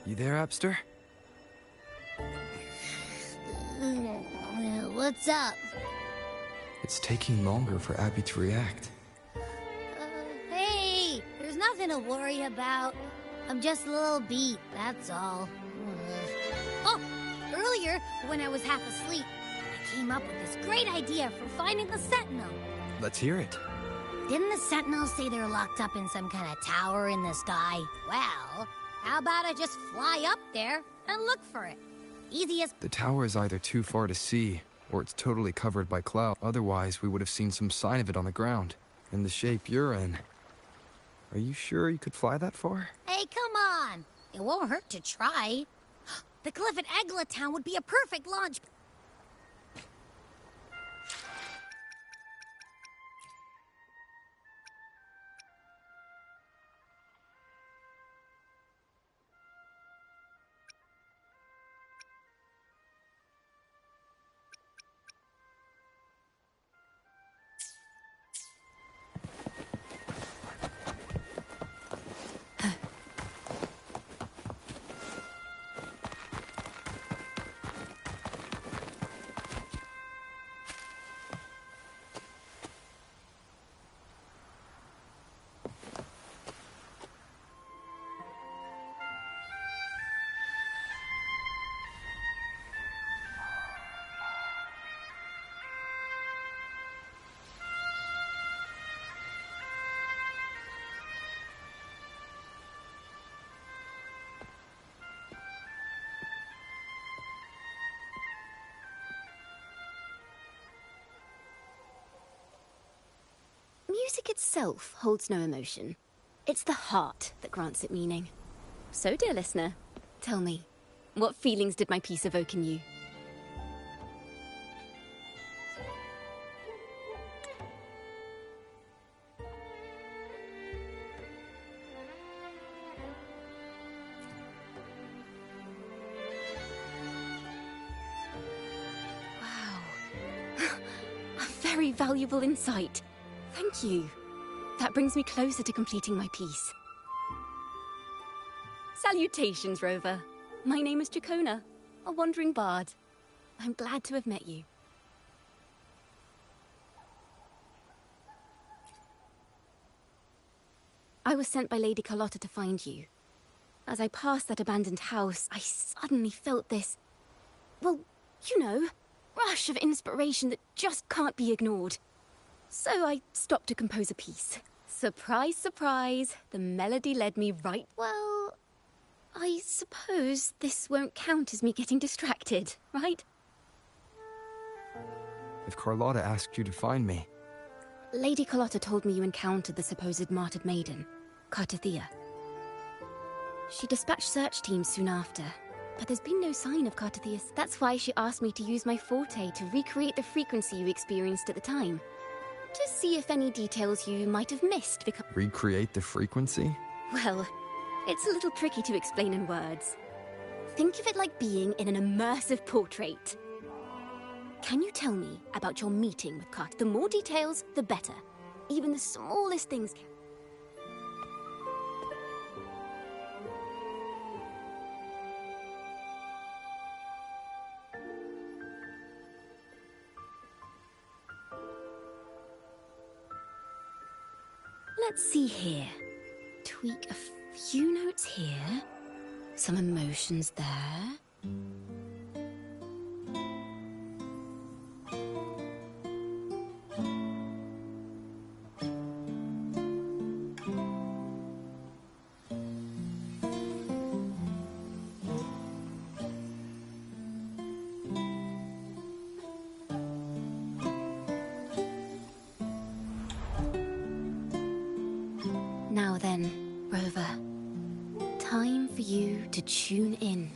You there, Abster? What's up? It's taking longer for Abby to react. Hey, there's nothing to worry about. I'm just a little beat, that's all. Oh, earlier, when I was half asleep, I came up with this great idea for finding the Sentinel. Let's hear it. Didn't the Sentinels say they're locked up in some kind of tower in the sky? Well, how about I just fly up there and look for it? Easy as... The tower is either too far to see, or it's totally covered by cloud. Otherwise, we would have seen some sign of it on the ground. In the shape you're in. Are you sure you could fly that far? Hey, come on! It won't hurt to try. The cliff at Eglatown would be a perfect launch... Music itself holds no emotion. It's the heart that grants it meaning. So, dear listener, tell me, what feelings did my piece evoke in you? Wow. A very valuable insight. Thank you. That brings me closer to completing my piece. Salutations, Rover. My name is Jacona, a wandering bard. I'm glad to have met you. I was sent by Lady Carlotta to find you. As I passed that abandoned house, I suddenly felt this, well, you know, rush of inspiration that just can't be ignored. So I stopped to compose a piece. Surprise, surprise, the melody led me right... Well, I suppose this won't count as me getting distracted, right? If Carlotta asked you to find me... Lady Carlotta told me you encountered the supposed martyred maiden, Cartathea. She dispatched search teams soon after, but there's been no sign of Cartathea. That's why she asked me to use my forte to recreate the frequency you experienced at the time. To see if any details you might have missed because... Recreate the frequency? Well, it's a little tricky to explain in words. Think of it like being in an immersive portrait. Can you tell me about your meeting with Cart? The more details, the better. Even the smallest things can... Let's see here. Tweak a few notes here. Some emotions there. Now then, Rover, time for you to tune in.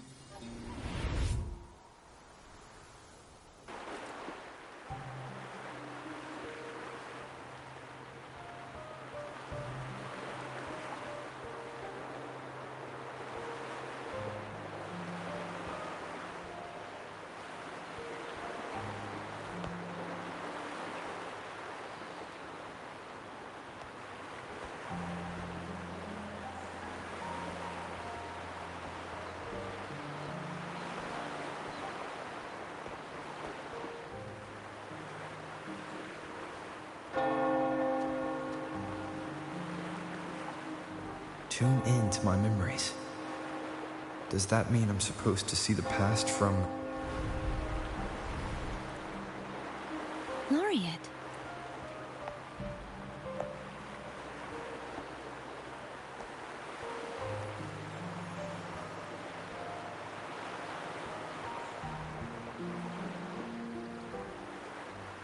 Tune in to my memories. Does that mean I'm supposed to see the past from... Laureate.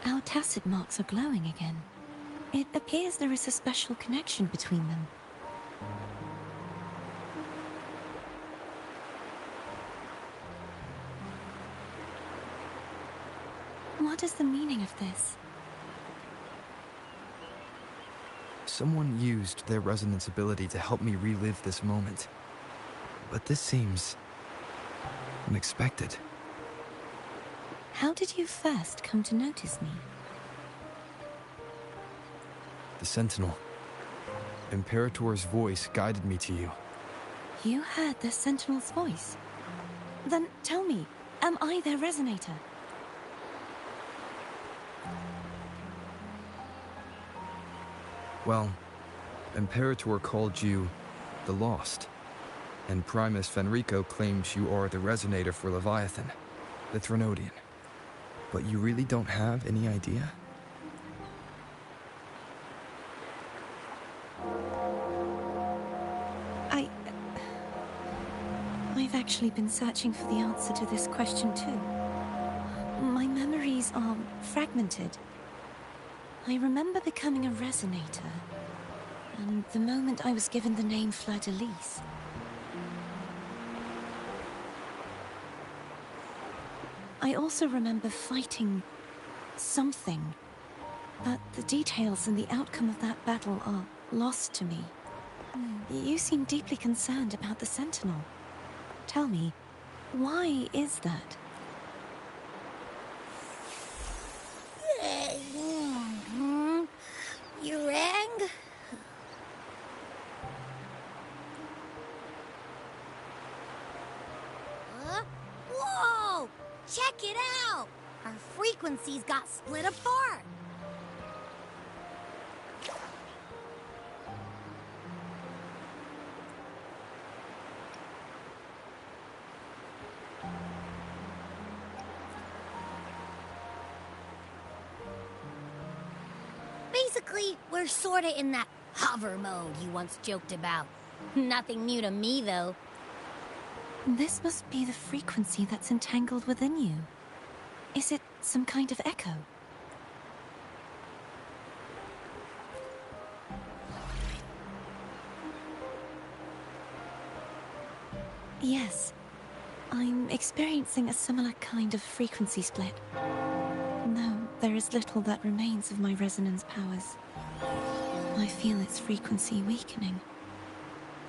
Our tacit marks are glowing again. It appears there is a special connection between them. What is the meaning of this? Someone used their resonance ability to help me relive this moment. But this seems... unexpected. How did you first come to notice me? The Sentinel. Imperator's voice guided me to you. You heard the Sentinel's voice? Then tell me, am I their resonator? Well, Imperator called you the Lost, and Primus Fenrico claims you are the resonator for Leviathan, the Threnodian. But you really don't have any idea? I've actually been searching for the answer to this question too. My memories are fragmented. I remember becoming a resonator, and the moment I was given the name Fleur-de-Lis. I also remember fighting something, but the details and the outcome of that battle are lost to me. You seem deeply concerned about the Sentinel. Tell me, why is that? You rang? Whoa! Check it out! Our frequencies got split apart. Basically, we're sorta in that hover mode you once joked about. Nothing new to me, though. This must be the frequency that's entangled within you. Is it some kind of echo? Yes. I'm experiencing a similar kind of frequency split. No, there is little that remains of my resonance powers. I feel its frequency weakening.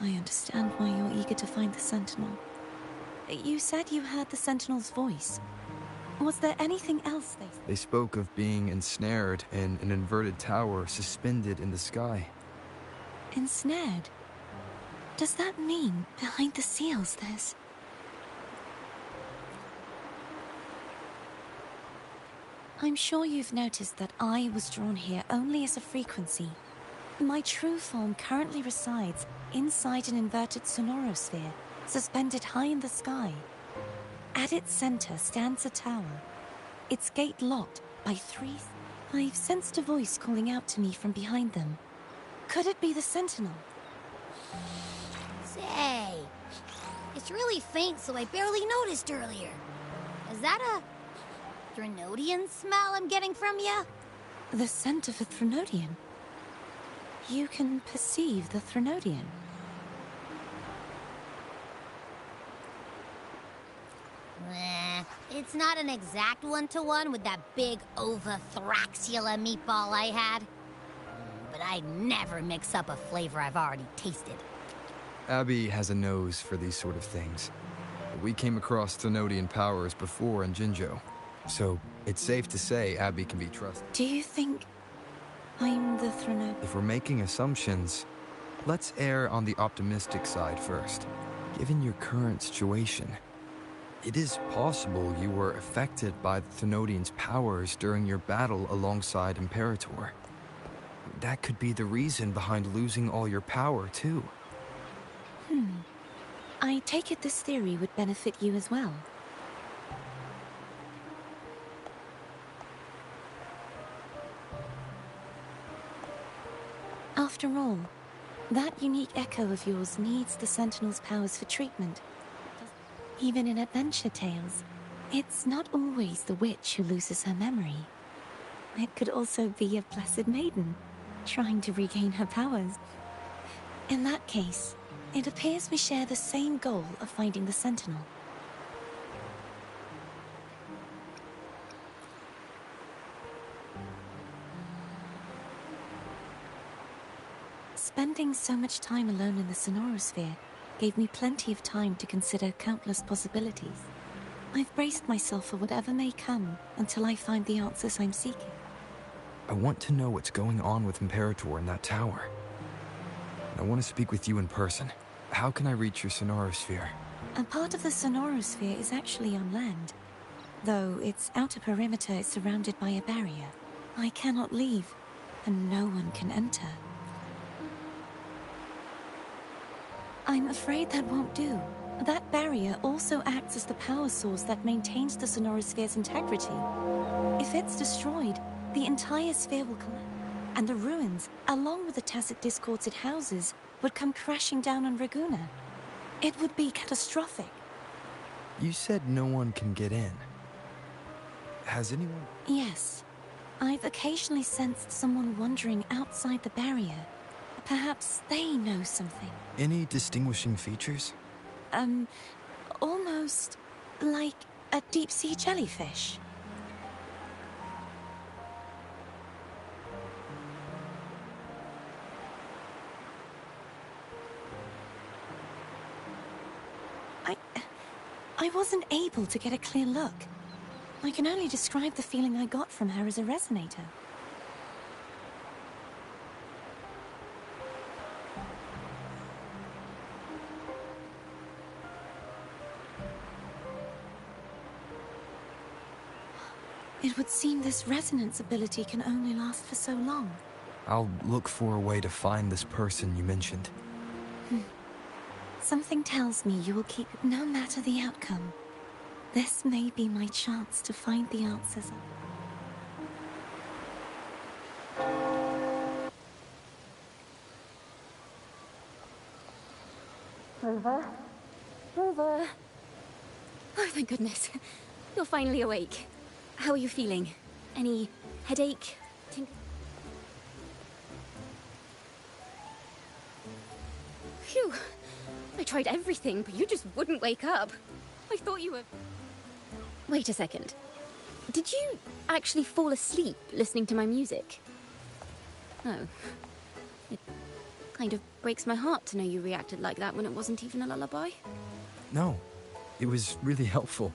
I understand why you're eager to find the Sentinel. You said you heard the Sentinel's voice. Was there anything else they said? They spoke of being ensnared in an inverted tower suspended in the sky. Ensnared? Does that mean behind the seals there's... I'm sure you've noticed that I was drawn here only as a frequency. My true form currently resides inside an inverted sonorosphere, suspended high in the sky. At its center stands a tower, its gate locked by 3... I've sensed a voice calling out to me from behind them. Could it be the Sentinel? Say, it's really faint, so I barely noticed earlier. Is that a Threnodian smell I'm getting from you? The scent of a Threnodian? You can perceive the Threnodian? It's not an exact one-to-one with that big Ovathraxula meatball I had. But I'd never mix up a flavor I've already tasted. Abby has a nose for these sort of things. We came across Threnodian powers before in Jinzhou, so it's safe to say Abby can be trusted. Do you think I'm the Threnodian? If we're making assumptions, let's err on the optimistic side first. Given your current situation, it is possible you were affected by the Threnodian's powers during your battle alongside Imperator. That could be the reason behind losing all your power, too. I take it this theory would benefit you as well. After all, that unique echo of yours needs the Sentinel's powers for treatment. Even in adventure tales, it's not always the witch who loses her memory. It could also be a blessed maiden, trying to regain her powers. In that case, it appears we share the same goal of finding the Sentinel. Spending so much time alone in the Sonorosphere gave me plenty of time to consider countless possibilities. I've braced myself for whatever may come until I find the answers I'm seeking. I want to know what's going on with Imperator in that tower. I want to speak with you in person. How can I reach your Sonorosphere? A part of the Sonorosphere is actually on land, though its outer perimeter is surrounded by a barrier. I cannot leave, and no one can enter. I'm afraid that won't do. That barrier also acts as the power source that maintains the Sonorosphere's integrity. If it's destroyed, the entire sphere will collapse, and the ruins, along with the tacit discords it houses, would come crashing down on Raguna. It would be catastrophic. You said no one can get in. Has anyone? Yes. I've occasionally sensed someone wandering outside the barrier. Perhaps they know something. Any distinguishing features? Almost like a deep-sea jellyfish. I wasn't able to get a clear look. I can only describe the feeling I got from her as a resonator. It would seem this resonance ability can only last for so long. I'll look for a way to find this person you mentioned. Something tells me you will keep it no matter the outcome. This may be my chance to find the answers. Rover? Rover? Oh, thank goodness. You're finally awake. How are you feeling? Any headache? Phew. I tried everything, but you just wouldn't wake up. I thought you were... Wait a second. Did you actually fall asleep listening to my music? Oh. It kind of breaks my heart to know you reacted like that when it wasn't even a lullaby. No. It was really helpful.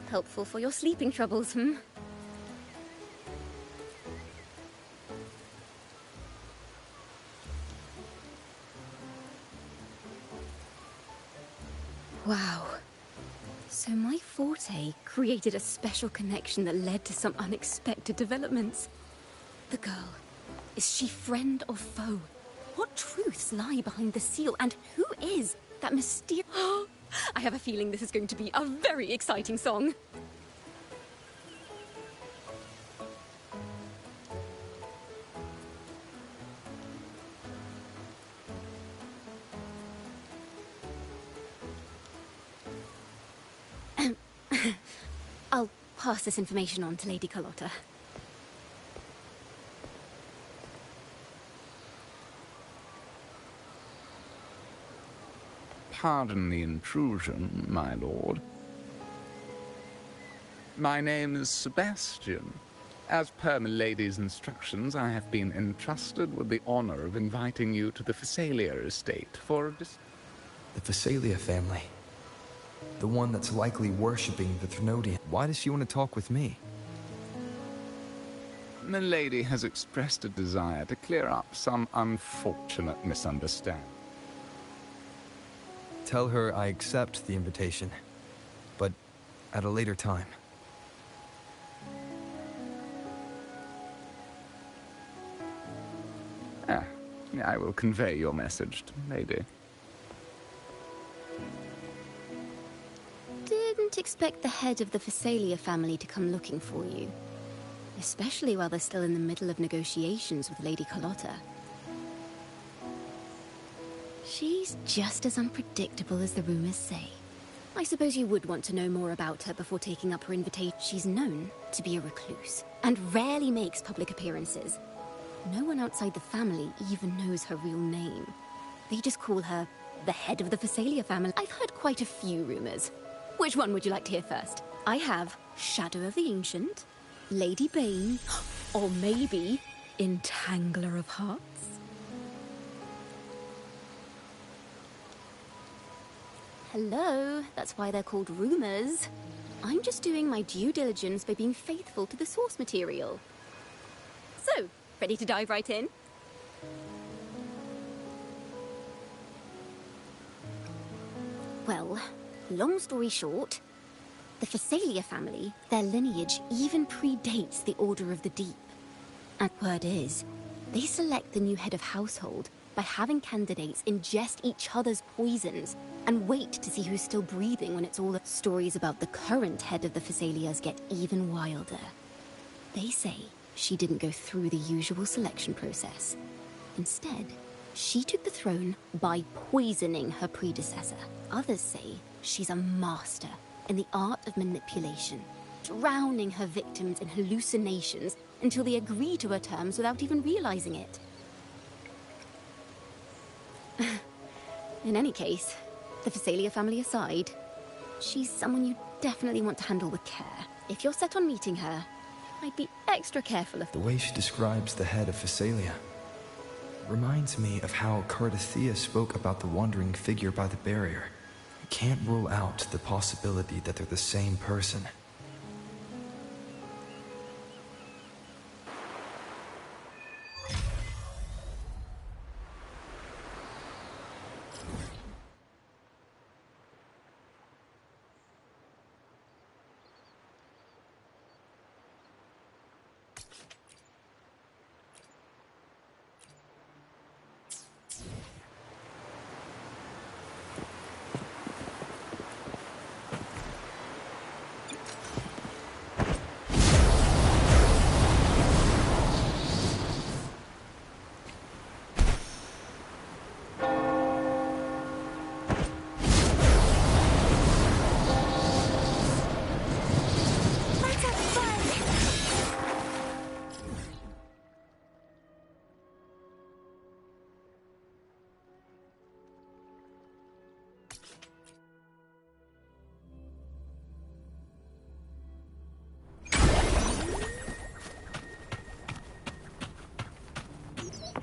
Helpful for your sleeping troubles, hmm? Wow. So my forte created a special connection that led to some unexpected developments. The girl, is she friend or foe? What truths lie behind the seal, and who is that mysterious... I have a feeling this is going to be a very exciting song. I'll pass this information on to Lady Carlotta. Pardon the intrusion, my lord. My name is Sebastian. As per Milady's instructions, I have been entrusted with the honor of inviting you to the Phasalia estate for a The Phasalia family. The one that's likely worshipping the Thrunodian. Why does she want to talk with me? Milady has expressed a desire to clear up some unfortunate misunderstanding. Tell her I accept the invitation, but at a later time. I will convey your message to Milady. wouldn't expect the head of the Phasalia family to come looking for you. Especially while they're still in the middle of negotiations with Lady Carlotta. She's just as unpredictable as the rumors say. I suppose you would want to know more about her before taking up her invitation. She's known to be a recluse, and rarely makes public appearances. No one outside the family even knows her real name. They just call her the head of the Phasalia family. I've heard quite a few rumors. Which one would you like to hear first? I have Shadow of the Ancient, Lady Bane, or maybe Entangler of Hearts. Hello, that's why they're called rumors. I'm just doing my due diligence by being faithful to the source material. So, ready to dive right in? Well, long story short, the Phasalia family, their lineage even predates the Order of the Deep. And word is, they select the new head of household by having candidates ingest each other's poisons and wait to see who's still breathing when it's all the stories about the current head of the Phasalias get even wilder. They say she didn't go through the usual selection process. Instead, she took the throne by poisoning her predecessor. Others say she's a master in the art of manipulation, drowning her victims in hallucinations until they agree to her terms without even realizing it. In any case, the Phasalia family aside, she's someone you definitely want to handle with care. If you're set on meeting her, I'd be extra careful of The way she describes the head of Phasalia reminds me of how Cardathea spoke about the wandering figure by the barrier. I can't rule out the possibility that they're the same person.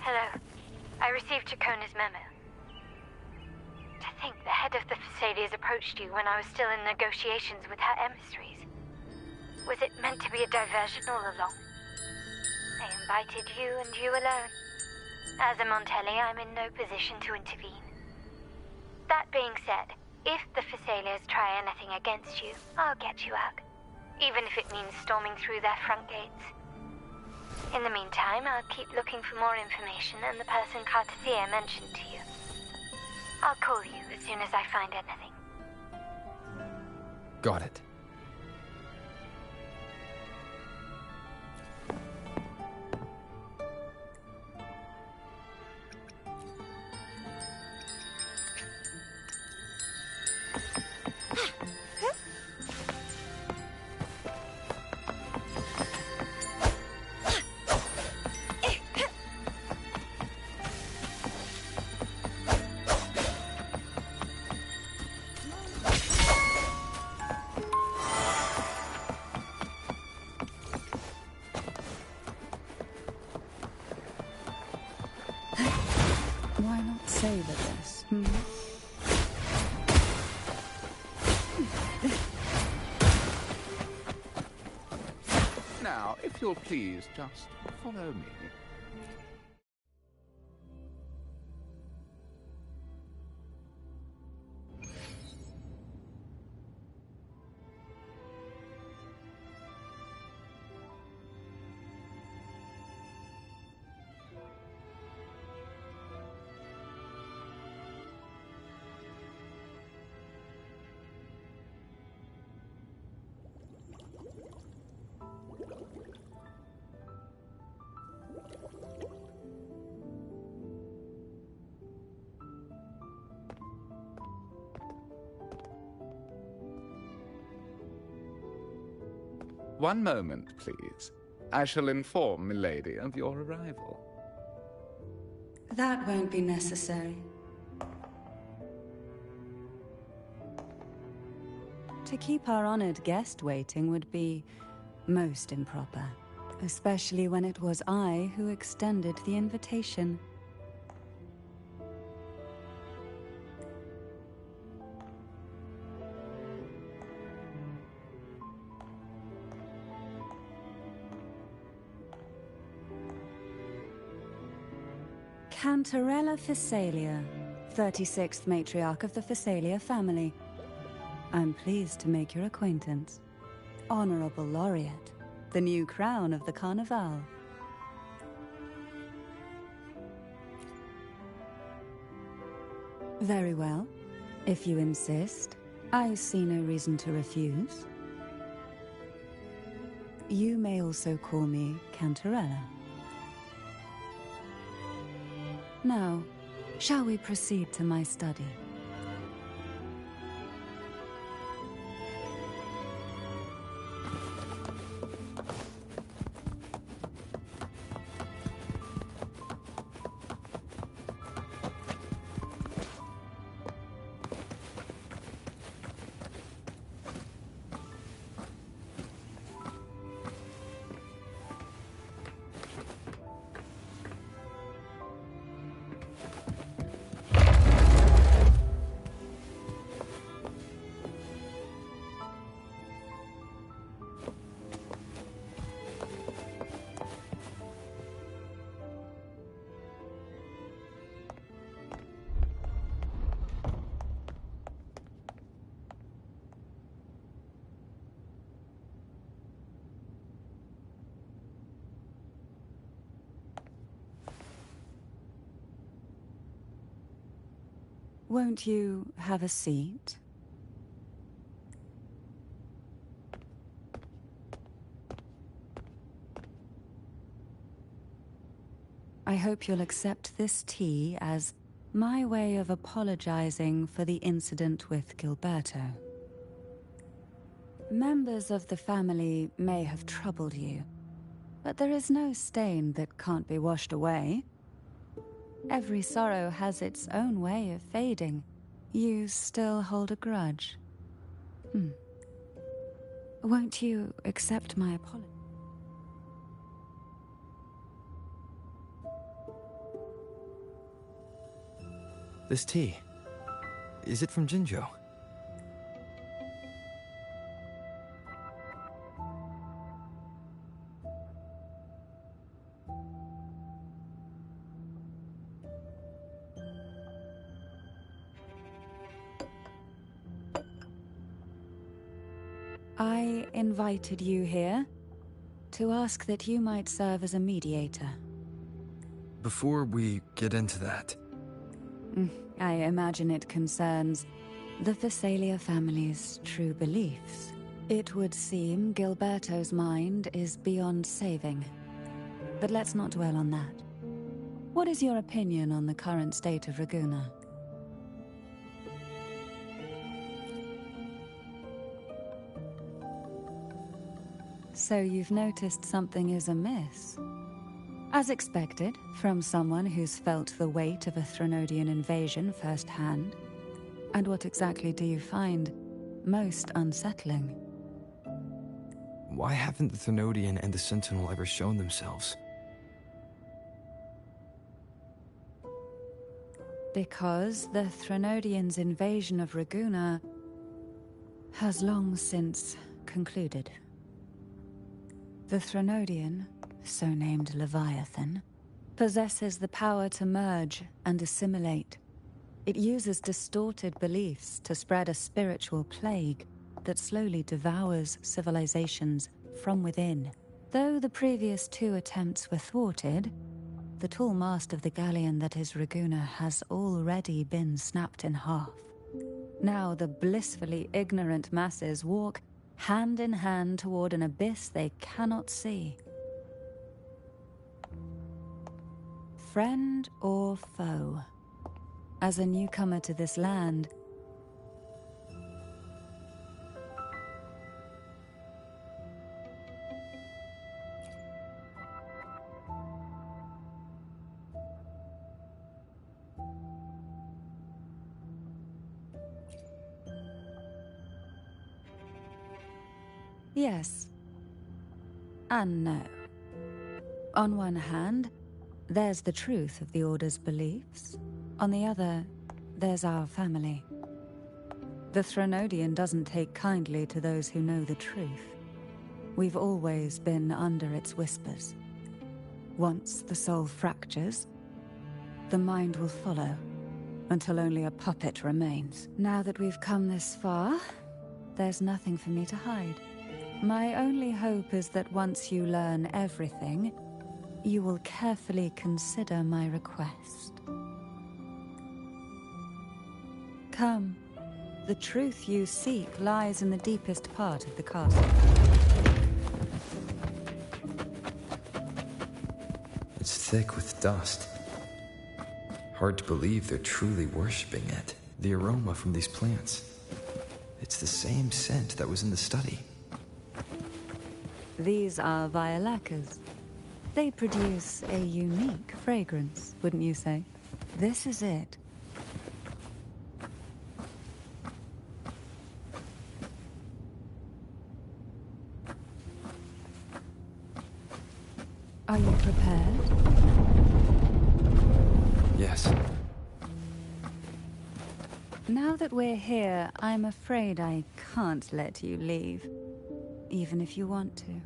Hello. I received Chacona's memo. To think the head of the Phasalias approached you when I was still in negotiations with her emissaries. Was it meant to be a diversion all along? They invited you and you alone. As a Montelli, I'm in no position to intervene. That being said, if the Phasalias try anything against you, I'll get you out. Even if it means storming through their front gates. In the meantime, I'll keep looking for more information and the person Cardathea mentioned to you. I'll call you as soon as I find anything. Got it. Why not savor this? Now, if you'll please, just follow me. One moment, please. I shall inform Milady of your arrival. That won't be necessary. To keep our honored guest waiting would be most improper, especially when it was I who extended the invitation. Cantarella Physalia, 36th matriarch of the Physalia family. I'm pleased to make your acquaintance. Honorable Laureate, the new crown of the Carnival. Very well. If you insist, I see no reason to refuse. You may also call me Cantarella. Now, shall we proceed to my study? Won't you have a seat? I hope you'll accept this tea as my way of apologizing for the incident with Gilberto. Members of the family may have troubled you, but there is no stain that can't be washed away. Every sorrow has its own way of fading. You still hold a grudge. Won't you accept my apology? This tea, is it from Jinjo? I invited you here to ask that you might serve as a mediator. Before we get into that, I imagine it concerns the Physalia family's true beliefs. It would seem Gilberto's mind is beyond saving. But let's not dwell on that. What is your opinion on the current state of Raguna? So you've noticed something is amiss. As expected, from someone who's felt the weight of a Threnodian invasion firsthand. And what exactly do you find most unsettling? why haven't the Thenodian and the Sentinel ever shown themselves? Because the Threnodians' invasion of Raguna has long since concluded. The Threnodian, so named Leviathan, possesses the power to merge and assimilate. It uses distorted beliefs to spread a spiritual plague that slowly devours civilizations from within. Though the previous two attempts were thwarted, the tall mast of the galleon that is Raguna has already been snapped in half. Now the blissfully ignorant masses walk hand in hand toward an abyss they cannot see. Friend or foe? As a newcomer to this land, Yes. And no. On one hand, there's the truth of the Order's beliefs. On the other, there's our family. The Threnodian doesn't take kindly to those who know the truth. We've always been under its whispers. Once the soul fractures, the mind will follow, until only a puppet remains. Now that we've come this far, there's nothing for me to hide. My only hope is that once you learn everything, you will carefully consider my request. Come. The truth you seek lies in the deepest part of the castle. It's thick with dust. Hard to believe they're truly worshipping it. The aroma from these plants. It's the same scent that was in the study. These are violacas. They produce a unique fragrance, wouldn't you say? This is it. Are you prepared? Yes. Now that we're here, I'm afraid I can't let you leave, even if you want to.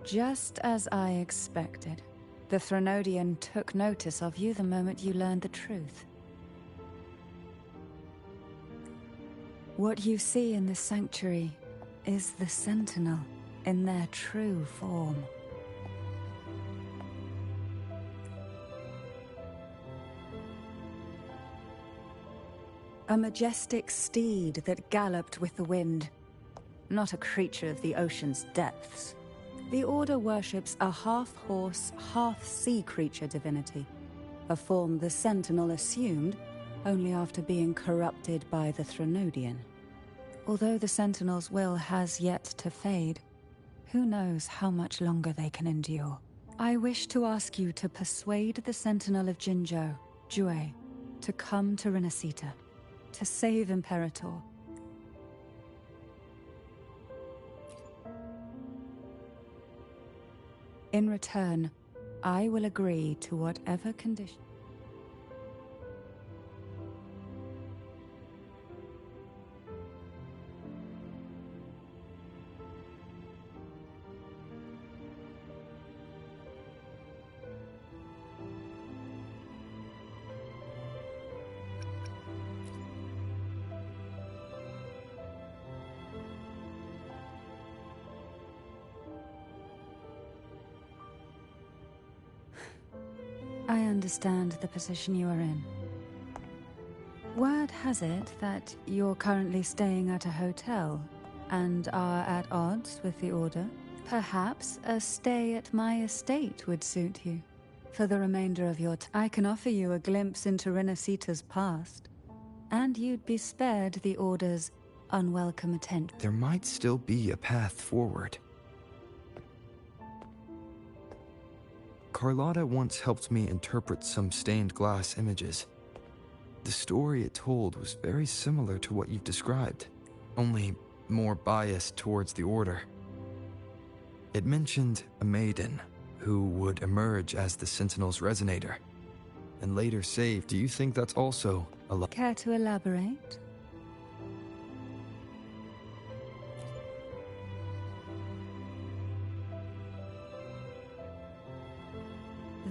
Just as I expected. The Threnodian took notice of you the moment you learned the truth. What you see in the sanctuary is the Sentinel in their true form. A majestic steed that galloped with the wind, not a creature of the ocean's depths. The Order worships a half-horse, half-sea creature divinity, a form the Sentinel assumed only after being corrupted by the Threnodian. Although the Sentinel's will has yet to fade, who knows how much longer they can endure. I wish to ask you to persuade the Sentinel of Jinzhou, Jue, to come to Renacita, to save Imperator. In return, I will agree to whatever condition. I understand the position you are in. Word has it that you're currently staying at a hotel and are at odds with the Order. Perhaps a stay at my estate would suit you. For the remainder of your I can offer you a glimpse into Renacita's past, and you'd be spared the Order's unwelcome attention. There might still be a path forward. Carlotta once helped me interpret some stained glass images. The story it told was very similar to what you've described, only more biased towards the Order. It mentioned a maiden who would emerge as the Sentinel's resonator, and later saved. Do you think that's also a lie? Care to elaborate?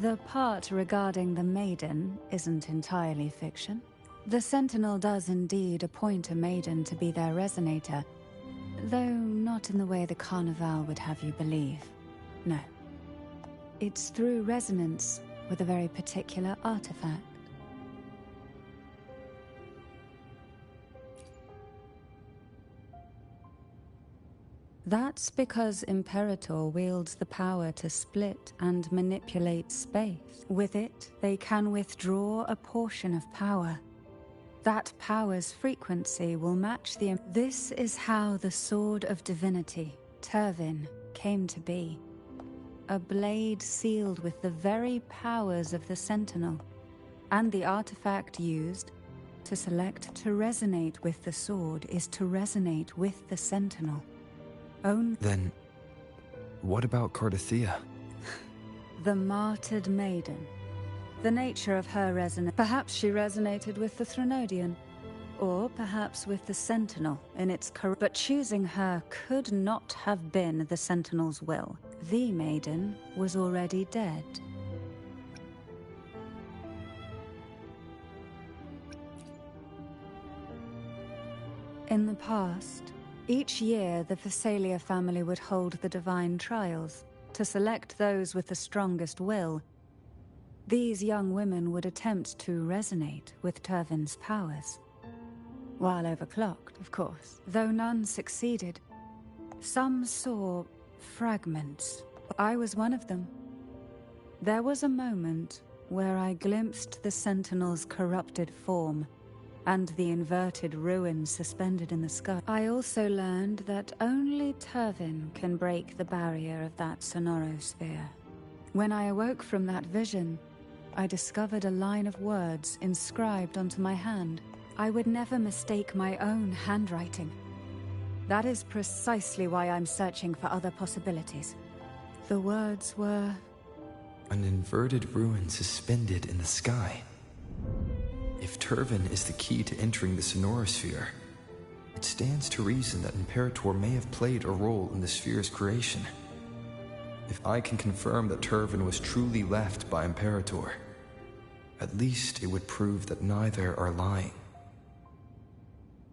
The part regarding the maiden isn't entirely fiction. The Sentinel does indeed appoint a maiden to be their resonator, though not in the way the Carnival would have you believe. No. It's through resonance with a very particular artifact. That's because Imperator wields the power to split and manipulate space. With it, they can withdraw a portion of power. That power's frequency will match the... This is how the Sword of Divinity, Turvin, came to be. A blade sealed with the very powers of the Sentinel, and the artifact used to select to resonate with the sword is to resonate with the Sentinel. Then, what about Cardathea? The martyred maiden. The nature of her resonance. Perhaps she resonated with the Threnodian, or perhaps with the Sentinel in its but choosing her could not have been the Sentinel's will. The maiden was already dead. In the past, each year the Thessalia family would hold the divine trials to select those with the strongest will. These young women would attempt to resonate with Turvin's powers. While overclocked, of course. Though none succeeded, some saw fragments. I was one of them. There was a moment where I glimpsed the Sentinel's corrupted form and the inverted ruins suspended in the sky. I also learned that only Turvin can break the barrier of that sonorosphere. When I awoke from that vision, I discovered a line of words inscribed onto my hand. I would never mistake my own handwriting. That is precisely why I'm searching for other possibilities. The words were... An inverted ruin suspended in the sky. If Turvin is the key to entering the sonorosphere, it stands to reason that Imperator may have played a role in the sphere's creation. If I can confirm that Turvin was truly left by Imperator, at least it would prove that neither are lying.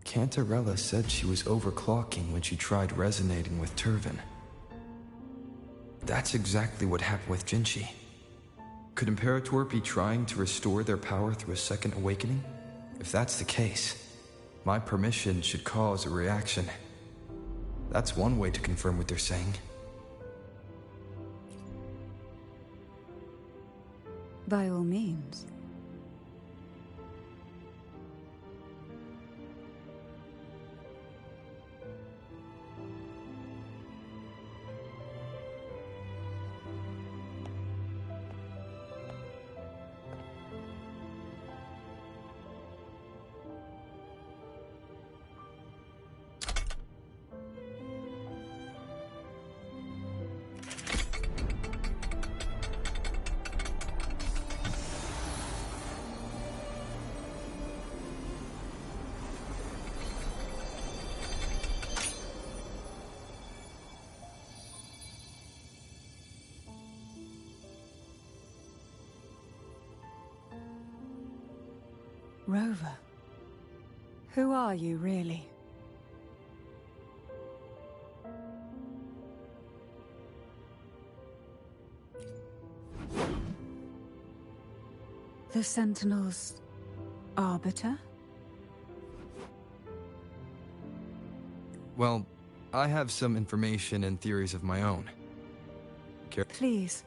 Cantarella said she was overclocking when she tried resonating with Turvin. That's exactly what happened with Jinchi. Could Imperator be trying to restore their power through a second awakening? If that's the case, my permission should cause a reaction. That's one way to confirm what they're saying. By all means. Rover, who are you really? The Sentinel's arbiter? Well, I have some information and theories of my own. Please.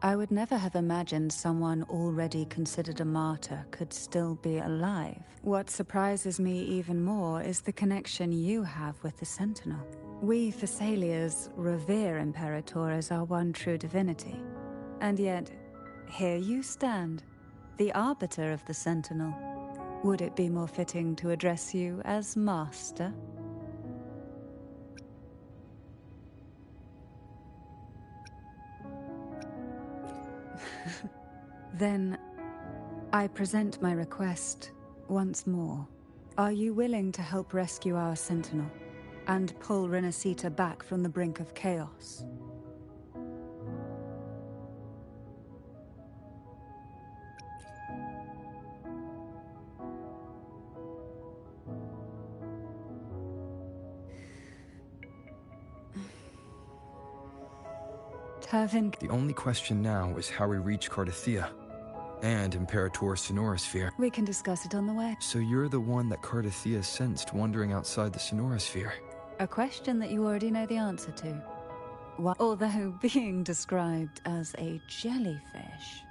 I would never have imagined someone already considered a martyr could still be alive. What surprises me even more is the connection you have with the Sentinel. We Thessalians revere Imperator as our one true divinity. And yet, here you stand, the arbiter of the Sentinel. Would it be more fitting to address you as Master? Then, I present my request once more. Are you willing to help rescue our Sentinel and pull Renacita back from the brink of chaos? Pervin, The only question now is how we reach Cardathia and Imperator Sonorosphere. we can discuss it on the way. So you're the one that Cardathia sensed wandering outside the Sonorosphere. A question that you already know the answer to. Although being described as a jellyfish.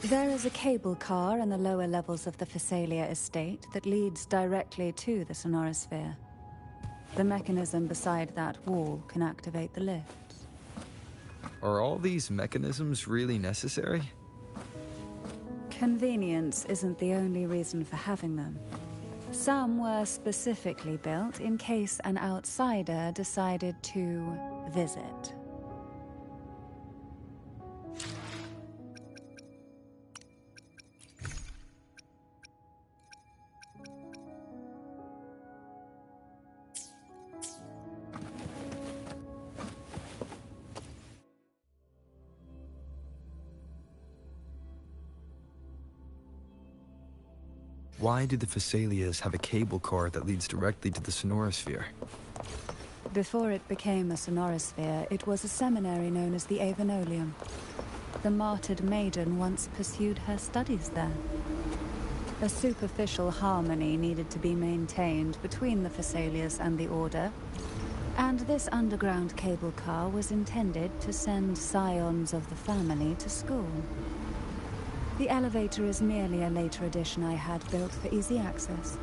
There is a cable car in the lower levels of the Phasalia estate that leads directly to the Sonorosphere. The mechanism beside that wall can activate the lifts. Are all these mechanisms really necessary? Convenience isn't the only reason for having them. Some were specifically built in case an outsider decided to visit. Why do the Phasalias have a cable car that leads directly to the Sonorosphere? Before it became a Sonorosphere, it was a seminary known as the Avenolium. The martyred maiden once pursued her studies there. A superficial harmony needed to be maintained between the Phasalias and the Order, and this underground cable car was intended to send scions of the family to school. The elevator is merely a later addition I had built for easy access.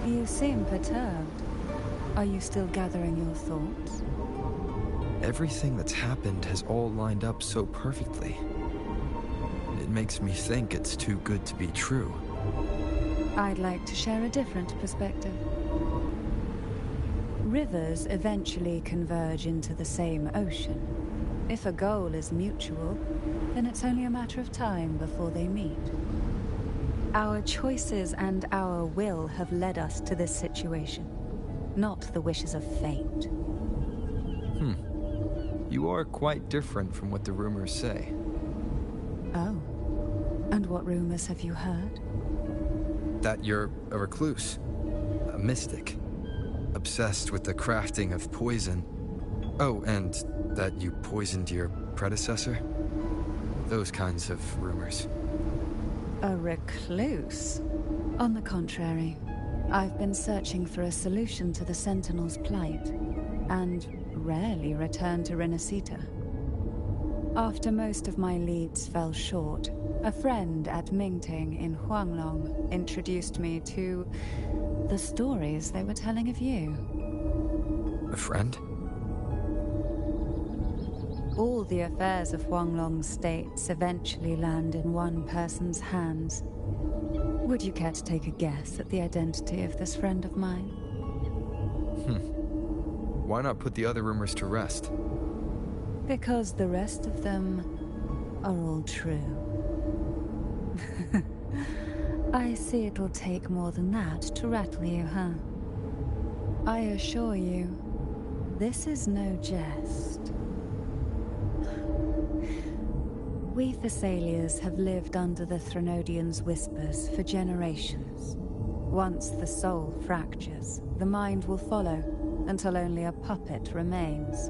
You seem perturbed. Are you still gathering your thoughts? Everything that's happened has all lined up so perfectly. It makes me think it's too good to be true. I'd like to share a different perspective. Rivers eventually converge into the same ocean. If a goal is mutual, then it's only a matter of time before they meet. Our choices and our will have led us to this situation, not the wishes of fate. You are quite different from what the rumors say. Oh. And what rumors have you heard? That you're a recluse, a mystic, obsessed with the crafting of poison. Oh, and that you poisoned your predecessor? Those kinds of rumors. A recluse? On the contrary, I've been searching for a solution to the Sentinel's plight, and rarely return to Renacita. After most of my leads fell short, a friend at Mingting in Huanglong introduced me to the stories they were telling of you. A friend? All the affairs of Huanglong states eventually land in one person's hands. Would you care to take a guess at the identity of this friend of mine? Why not put the other rumors to rest? Because the rest of them are all true. I see it'll take more than that to rattle you, huh? I assure you, this is no jest. We Thessalians have lived under the Threnodians' whispers for generations. Once the soul fractures, the mind will follow, until only a puppet remains.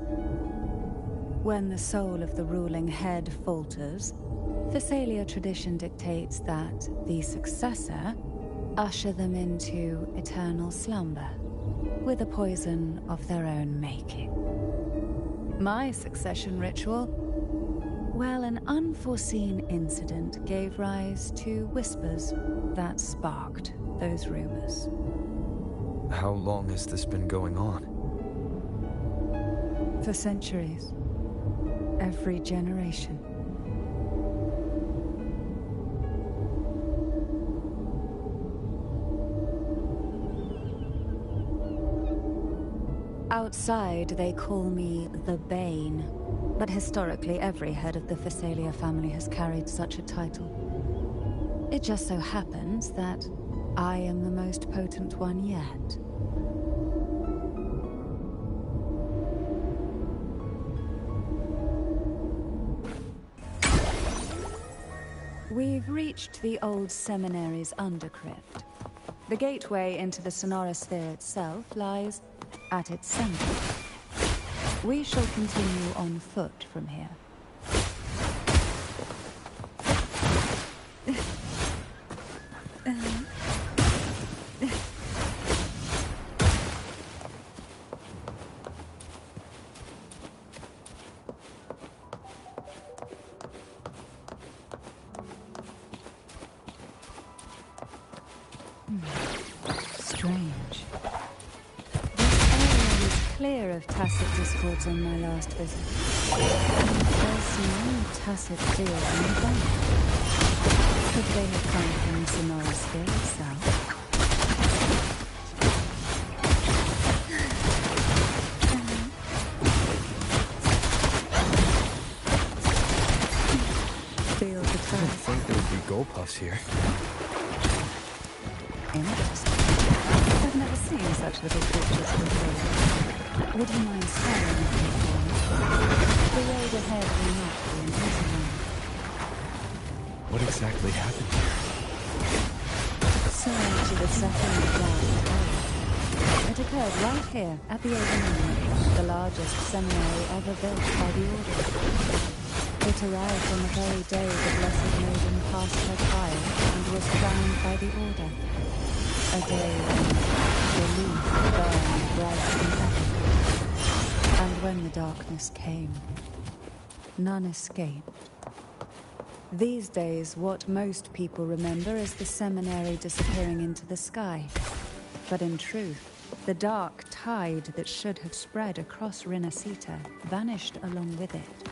When the soul of the ruling head falters, Thessalia tradition dictates that the successor usher them into eternal slumber, with a poison of their own making. My succession ritual? Well, an unforeseen incident gave rise to whispers that sparked those rumors. How long has this been going on? For centuries. Every generation. Outside, they call me the Bane, but historically every head of the Phasalia family has carried such a title. It just so happens that I am the most potent one yet. We've reached the old seminary's undercrypt. The gateway into the sonorosphere itself lies at its center. We shall continue on foot from here. Strange. This area was clear of tacit discords on my last visit. There's no tacit fears in the bank. Could they have come from the sonorosphere itself? Feel the I didn't think there would be gold here. Interesting. I've never seen such little creatures before. Would you mind sparing me for me? The road ahead will not be an easy one. What exactly happened here? Similar to the second dark hole. It occurred right here at the Open Moon, the largest seminary ever built by the Order. It arrived on the very day the Blessed Maiden passed her trial and was crowned by the Order. A day when belief burned brighter than ever. And when the darkness came, none escaped. These days, what most people remember is the seminary disappearing into the sky. But in truth, the dark tide that should have spread across Rinasita vanished along with it.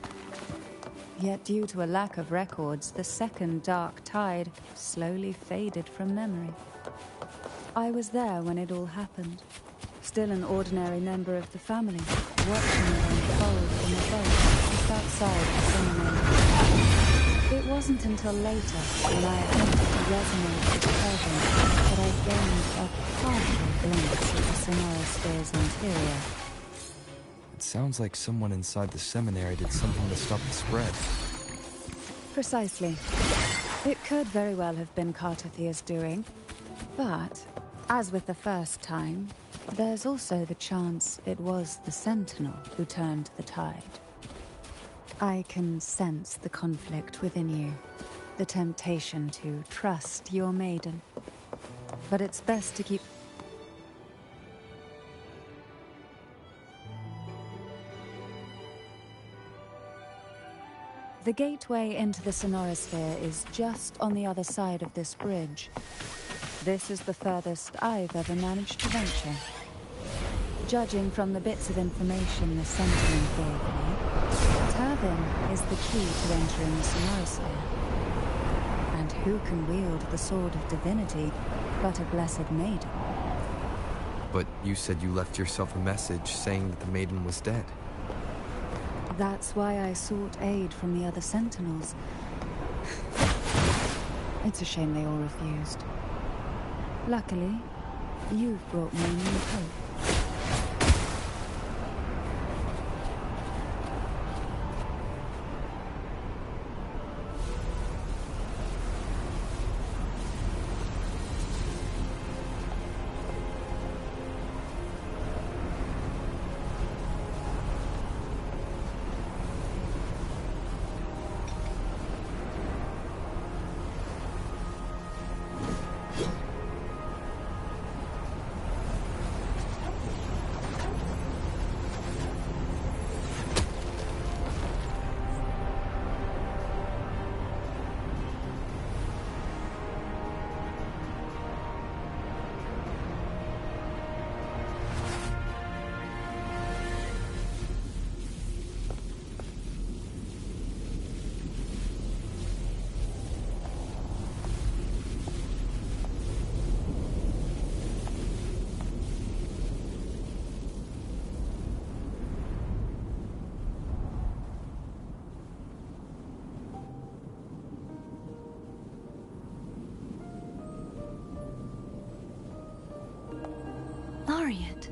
Yet due to a lack of records, the second dark tide slowly faded from memory. I was there when it all happened, still an ordinary member of the family, watching it unfold in a boat just outside the seminary. It wasn't until later, when I attempted to resonate with Pervin, that I gained a partial glimpse of the sonorosphere's interior. It sounds like someone inside the seminary did something to stop the spread. Precisely. It could very well have been Kartathia's doing, but, as with the first time, there's also the chance it was the Sentinel who turned the tide. I can sense the conflict within you, the temptation to trust your maiden. But it's best to keep... The gateway into the sonorosphere is just on the other side of this bridge. This is the furthest I've ever managed to venture. Judging from the bits of information the Sentinel gave me, Pervin is the key to entering the sonorosphere. And who can wield the sword of divinity but a blessed maiden? But you said you left yourself a message saying that the maiden was dead. That's why I sought aid from the other Sentinels. It's a shame they all refused. Luckily, you've brought me new hope. Laureate,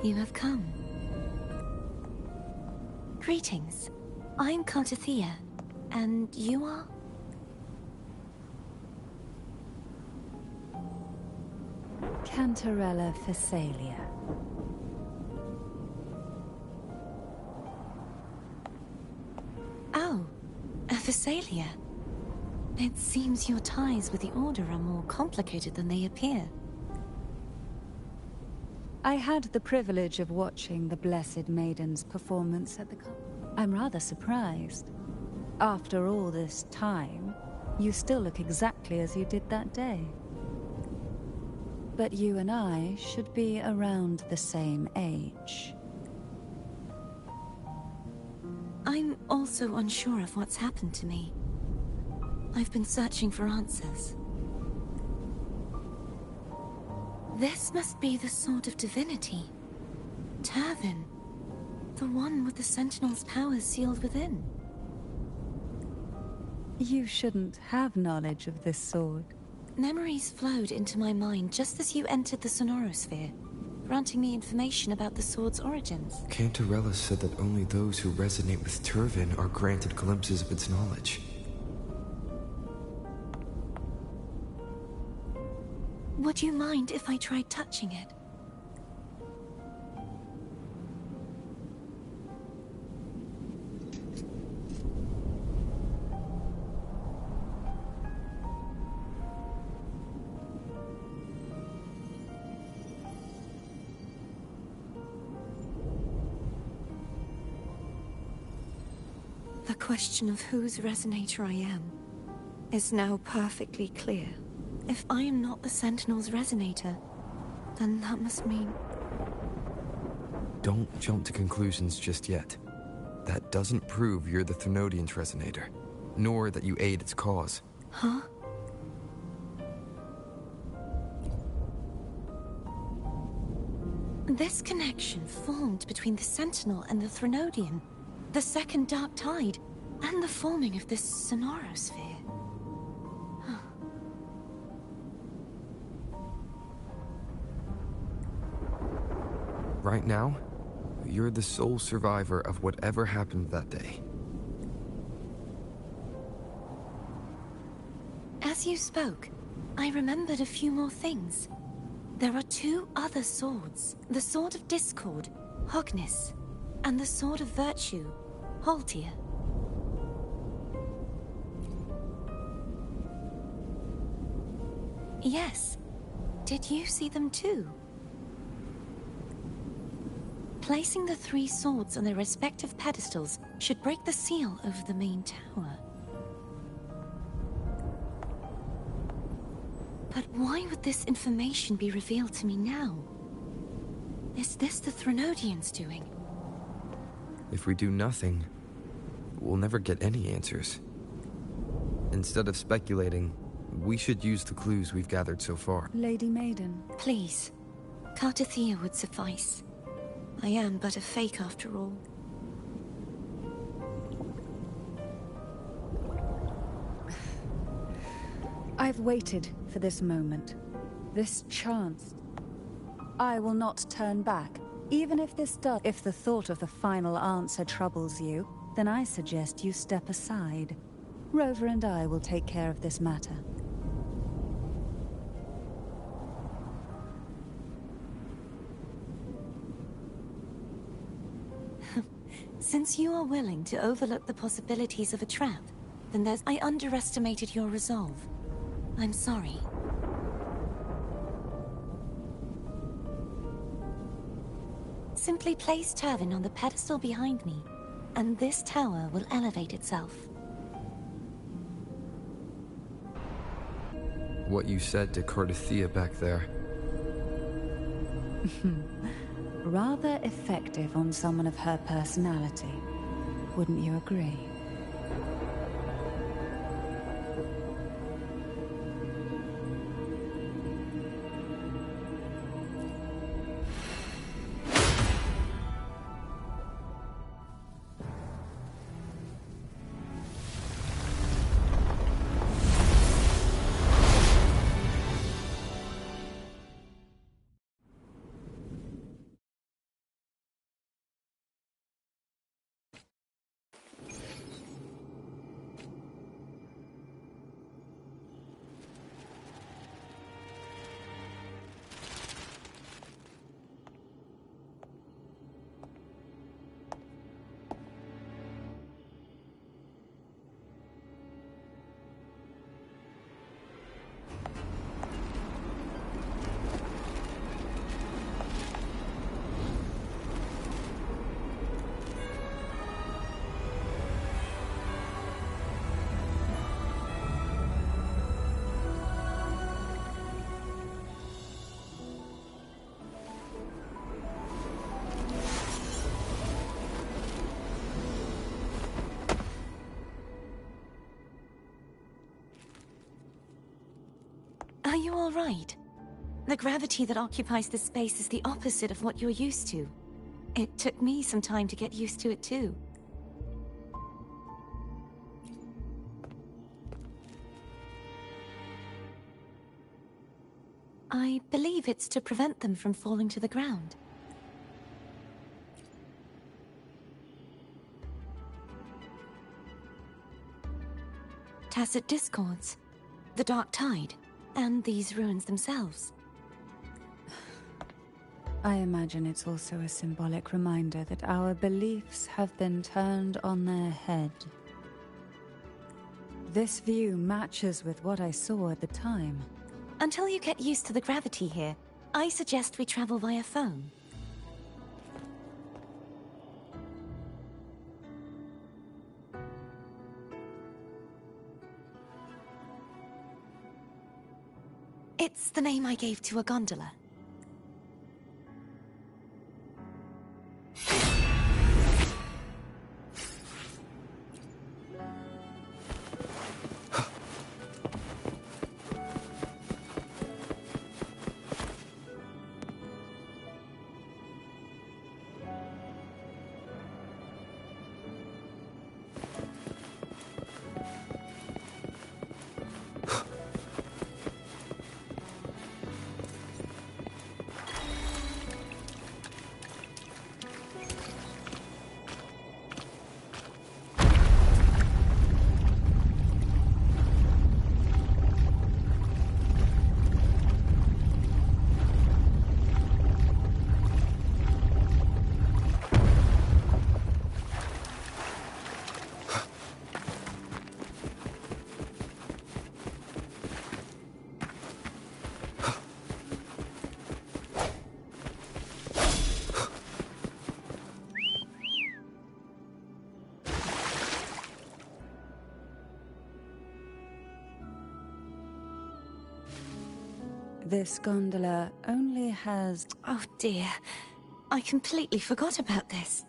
you have come. Greetings. I'm Kartathea, and you are? Cantarella Phasalia. Oh, a Phasalia. It seems your ties with the Order are more complicated than they appear. I had the privilege of watching the Blessed Maiden's performance at the I'm rather surprised. After all this time, you still look exactly as you did that day. But you and I should be around the same age. I'm also unsure of what's happened to me. I've been searching for answers. This must be the Sword of Divinity. Turvin. The one with the Sentinel's powers sealed within. You shouldn't have knowledge of this sword. Memories flowed into my mind just as you entered the Sonorosphere, granting me information about the sword's origins. Cantarella said that only those who resonate with Turvin are granted glimpses of its knowledge. Would you mind if I tried touching it? The question of whose resonator I am is now perfectly clear. If I am not the Sentinel's resonator, then that must mean... Don't jump to conclusions just yet. That doesn't prove you're the Thenodian's resonator, nor that you aid its cause. Huh? This connection formed between the Sentinel and the Thenodian, the second Dark Tide, and the forming of this Sonorosphere. Right now, you're the sole survivor of whatever happened that day. As you spoke, I remembered a few more things. There are two other swords. The Sword of Discord, Hognis, and the Sword of Virtue, Haltia. Yes. Did you see them too? Placing the three swords on their respective pedestals should break the seal over the main tower. But why would this information be revealed to me now? Is this the Thenodians' doing? If we do nothing, we'll never get any answers. Instead of speculating, we should use the clues we've gathered so far. Lady Maiden. Please. Cartathea would suffice. I am but a fake after all. I've waited for this moment. This chance. I will not turn back, even if this does. If the thought of the final answer troubles you, then I suggest you step aside. Rover and I will take care of this matter. Since you are willing to overlook the possibilities of a trap, then I underestimated your resolve. I'm sorry. Simply place Turvin on the pedestal behind me, and this tower will elevate itself. What you said to Cartathea back there. Rather effective on someone of her personality. Wouldn't you agree? you all right? The gravity that occupies this space is the opposite of what you're used to. It took me some time to get used to it too. I believe it's to prevent them from falling to the ground. Tacit discords, the dark tide, and these ruins themselves. I imagine it's also a symbolic reminder that our beliefs have been turned on their head. This view matches with what I saw at the time. Until you get used to the gravity here, I suggest we travel via phone. It's the name I gave to a gondola. This gondola only has... Oh dear, I completely forgot about this.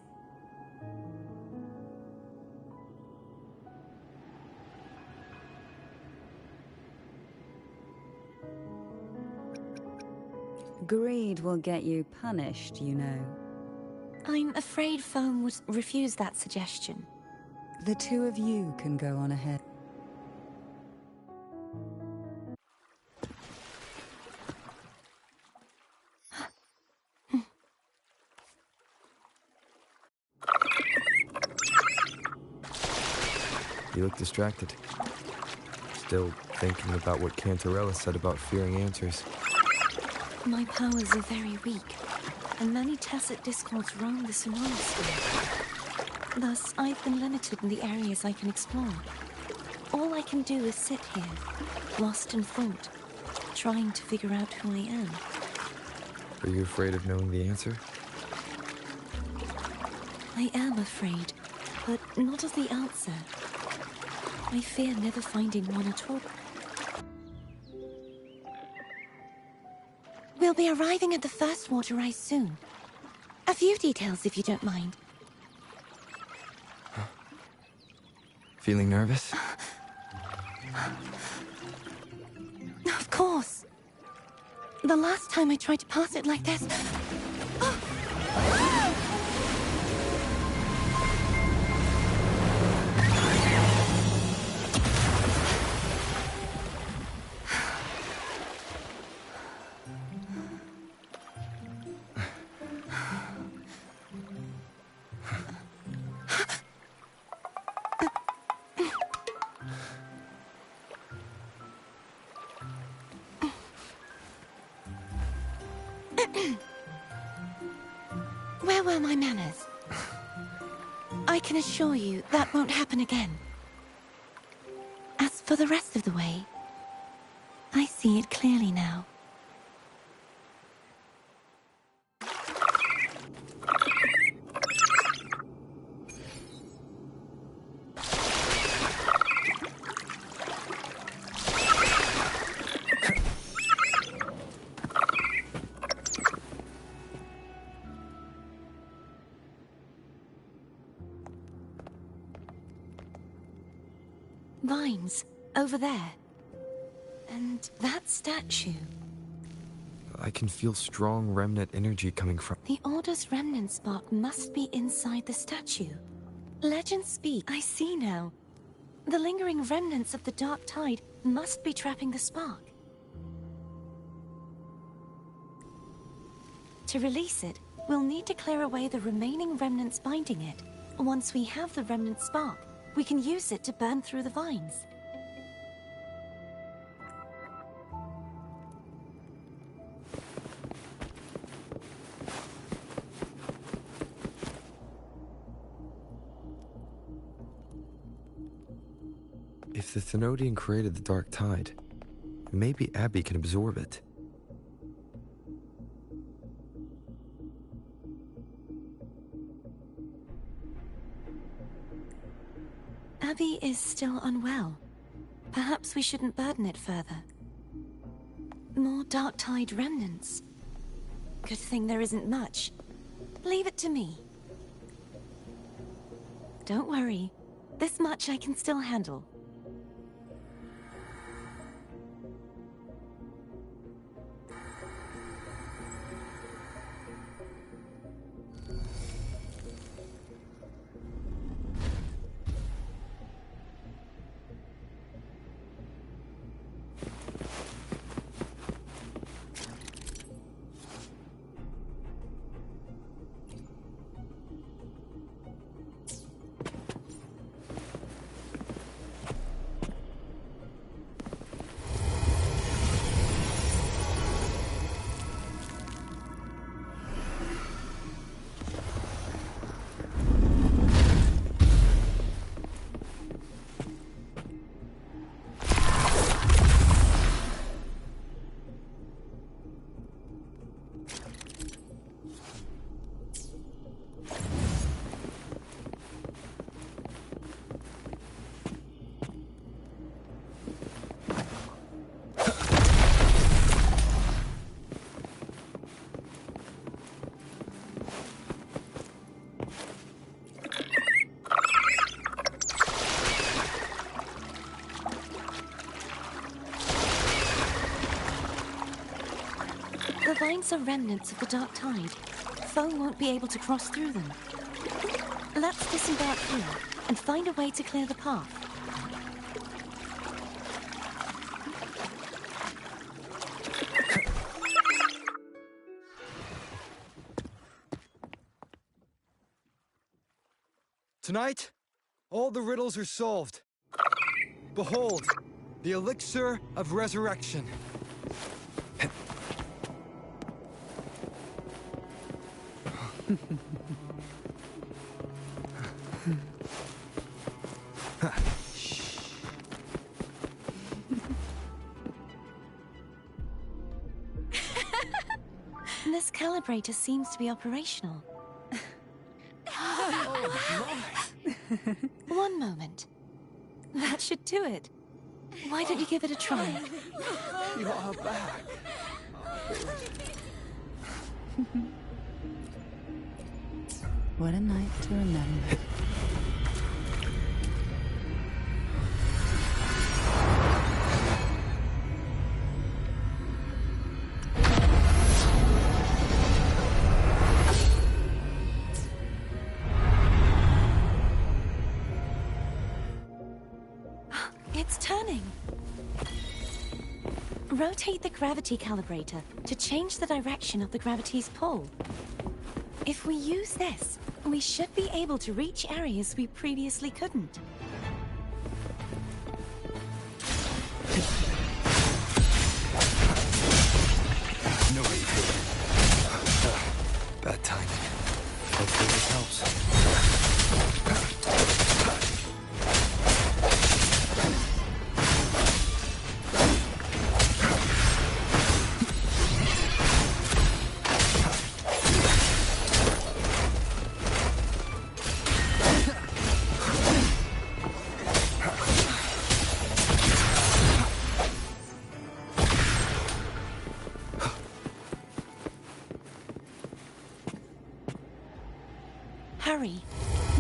Greed will get you punished, you know. I'm afraid Foam would refuse that suggestion. The two of you can go on ahead. You look distracted. Still thinking about what Cantarella said about fearing answers. My powers are very weak, and many tacit discords roam the Sonora sphere. Thus, I've been limited in the areas I can explore. All I can do is sit here, lost in thought, trying to figure out who I am. Are you afraid of knowing the answer? I am afraid, but not of the answer. I fear never finding one at all. We'll be arriving at the first water rise soon. A few details, if you don't mind. Feeling nervous? Of course. The last time I tried to pass it like this... Where were my manners? I can assure you that won't happen again. As for the rest of the way, I see it clearly now. Vines, over there. And that statue... I can feel strong remnant energy coming from... The Order's remnant spark must be inside the statue. Legends speak. I see now. The lingering remnants of the Dark Tide must be trapping the spark. To release it, we'll need to clear away the remaining remnants binding it. Once we have the remnant spark, we can use it to burn through the vines. If the Thenodian created the Dark Tide, maybe Abby can absorb it. Abby is still unwell. Perhaps we shouldn't burden it further. More Dark Tide remnants. Good thing there isn't much. Leave it to me. Don't worry. This much I can still handle. The vines are remnants of the Dark Tide. Foe won't be able to cross through them. Let's disembark here and find a way to clear the path. Tonight, all the riddles are solved. Behold, the elixir of resurrection. This calibrator seems to be operational. One moment. That should do it. Why don't you give it a try? You are back. What a night to remember. It's turning. Rotate the gravity calibrator to change the direction of the gravity's pull. If we use this, we should be able to reach areas we previously couldn't. No way. Bad timing. Hopefully this helps. Hurry.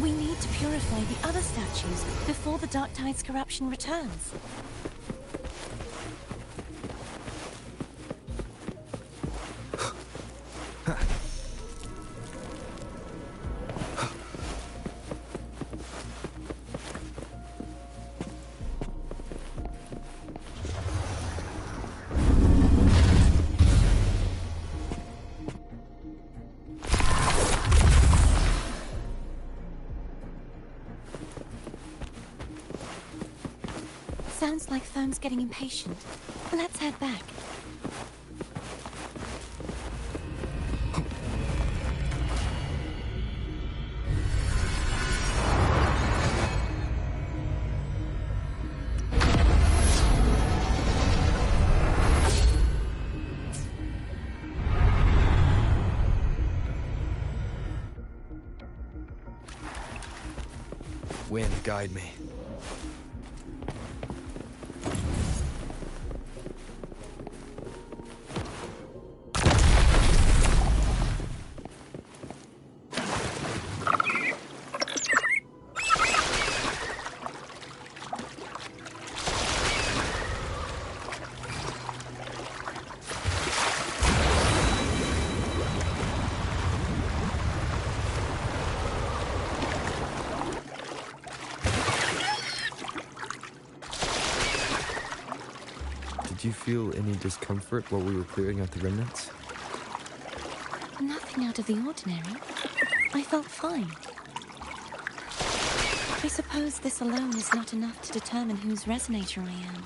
We need to purify the other statues before the Dark Tide's corruption returns. Sounds like Foam's getting impatient. Let's head back. Wind, guide me. Did you feel any discomfort while we were clearing out the remnants? Nothing out of the ordinary. I felt fine. I suppose this alone is not enough to determine whose resonator I am.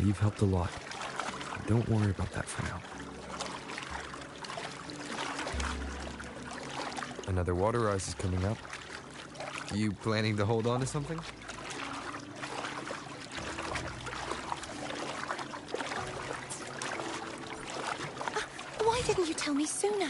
You've helped a lot. Don't worry about that for now. Another water rise is coming up. You planning to hold on to something? Why didn't you tell me sooner?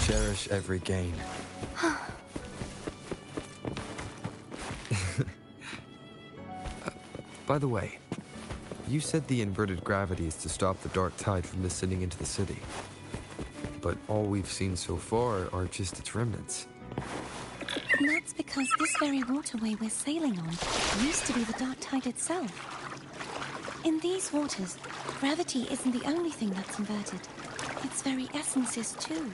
Cherish every gain. By the way, you said the inverted gravity is to stop the dark tide from descending into the city. But all we've seen so far are just its remnants. And that's because this very waterway we're sailing on used to be the dark tide itself. In these waters, gravity isn't the only thing that's inverted. Its very essence is too.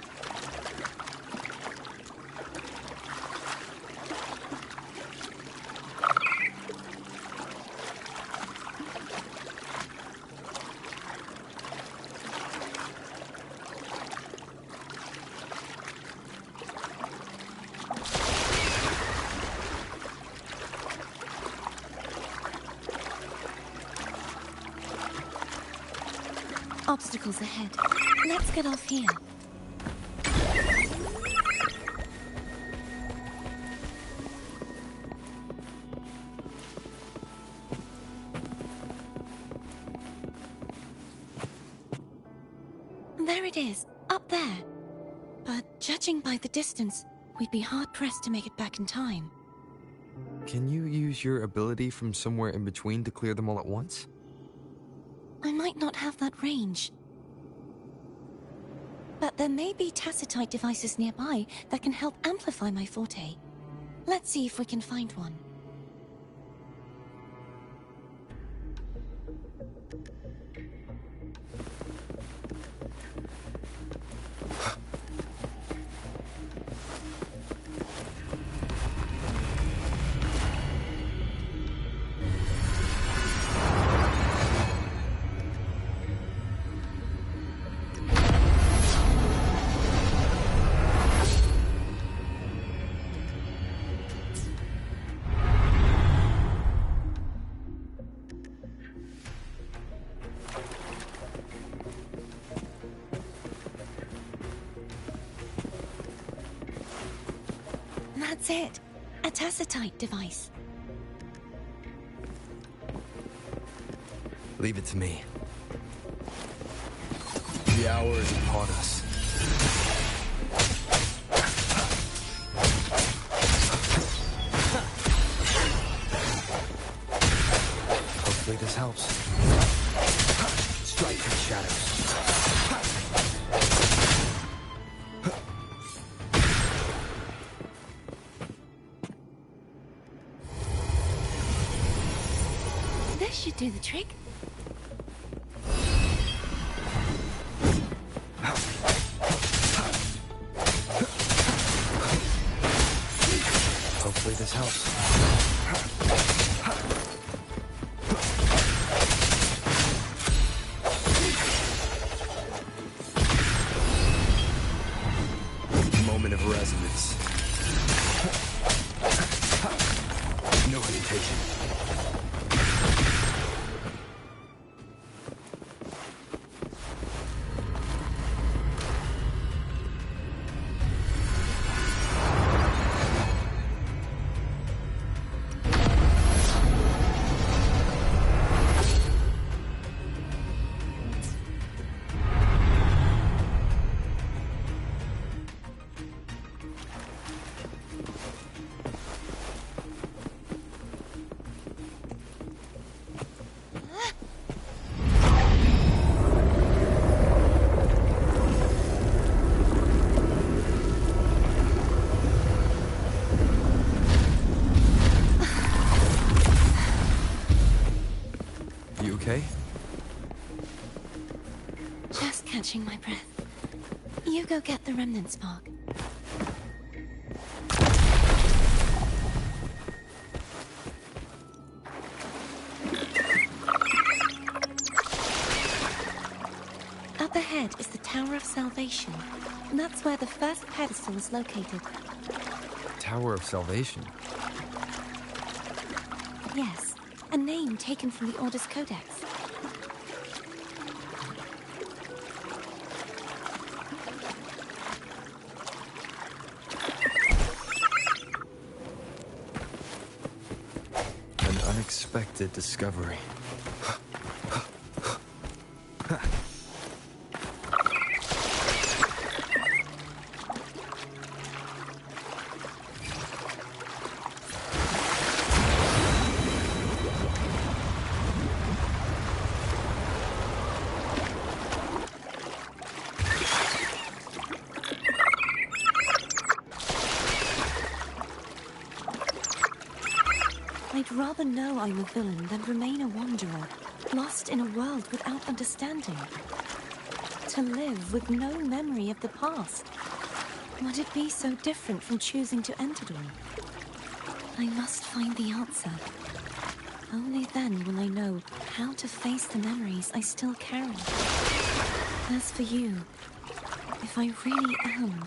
Obstacles ahead. Let's get off here. There it is, up there. But judging by the distance, we'd be hard-pressed to make it back in time. Can you use your ability from somewhere in between to clear them all at once? I might not have that range. But there may be tacitite devices nearby that can help amplify my forte. Let's see if we can find one. That's it. A tacitite device. Leave it to me. The hour is upon us. Hopefully this helps. Strike from shadows. This should do the trick. catching my breath. You go get the remnant spark. Up ahead is the Tower of Salvation. That's where the first pedestal is located. Tower of Salvation? Yes, a name taken from the Order's Codex. An unexpected discovery. I'd rather know I'm a villain than remain a wanderer, lost in a world without understanding. To live with no memory of the past. Would it be so different from choosing to enter one? I must find the answer. Only then will I know how to face the memories I still carry. As for you, if I really am...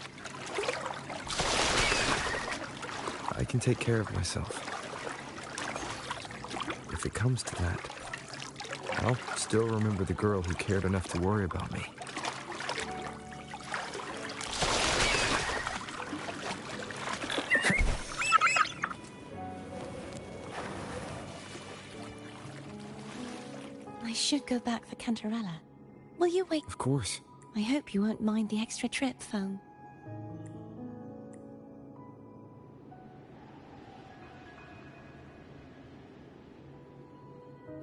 I can take care of myself. If it comes to that, I'll still remember the girl who cared enough to worry about me. I should go back for Cantarella. Will you wait? Of course. I hope you won't mind the extra trip, phone.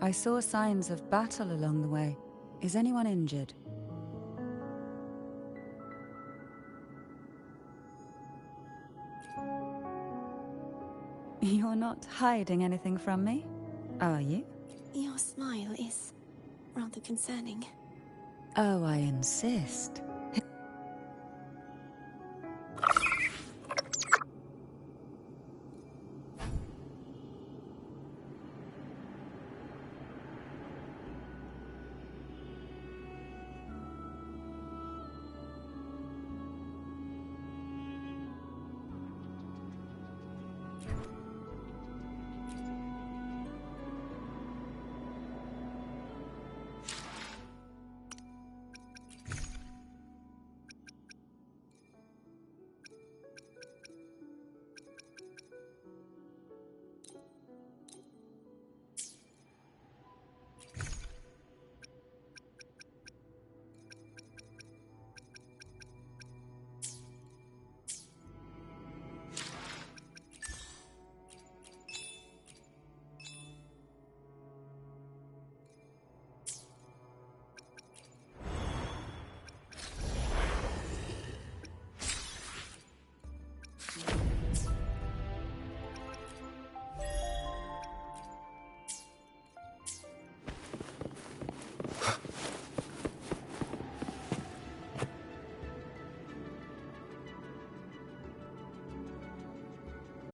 I saw signs of battle along the way. Is anyone injured? You're not hiding anything from me, are you? Your smile is rather concerning. Oh, I insist.